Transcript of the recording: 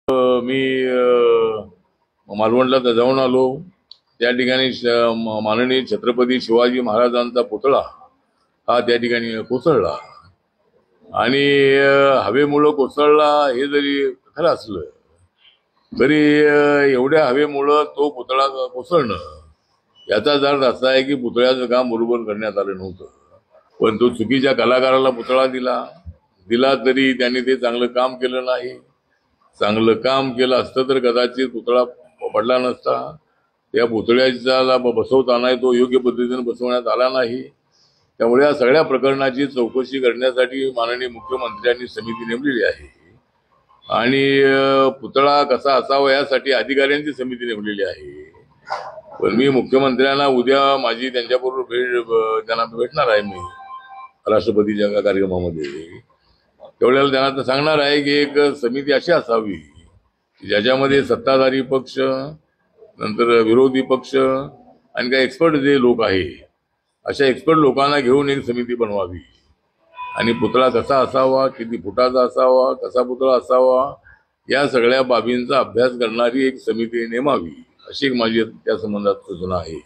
मी मालवणला जाऊन आलो। त्या ठिकाणी माननीय छत्रपती शिवाजी महाराजांचा पुतळा हा त्या ठिकाणी कोसळला आणि हवेमुळे कोसळला हे जरी खरं असलं तरी एवढ्या हवेमुळे तो पुतळा कोसळणं याचा अर्थ असा आहे की पुतळ्याचं काम बरोबर करण्यात आलं नव्हतं। पण तो चुकीच्या कलाकाराला पुतळा दिला तरी त्यांनी ते चांगलं काम केलं नाही। चांगलं काम केलं असतं तर कदाचित पुतळा पडला नसता। त्या पुतळ्याला बसवताना तो योग्य पद्धतीने बसवण्यात आला नाही। त्यामुळे या सगळ्या प्रकरणाची चौकशी करण्यासाठी माननीय मुख्यमंत्र्यांनी समिती नेमलेली आहे आणि पुतळा कसा असावा यासाठी अधिकाऱ्यांची समिती नेमलेली आहे। पण मी मुख्यमंत्र्यांना उद्या माझी त्यांच्याबरोबर त्यांना भेटणार आहे मी राष्ट्रपतीच्या कार्यक्रमामध्ये। तेवढ्याला त्यांना सांगणार आहे की एक समिती अशी असावी ज्याच्यामध्ये सत्ताधारी पक्ष, नंतर विरोधी पक्ष आणि काही एक्सपर्ट जे लोक आहे अशा एक्सपर्ट लोकांना घेऊन एक समिती बनवावी आणि पुतळा कसा असावा, किती फुटाचा असावा, कसा पुतळा असावा या सगळ्या बाबींचा अभ्यास करणारी एक समिती नेमावी अशी माझी त्या संबंधात सूचना आहे।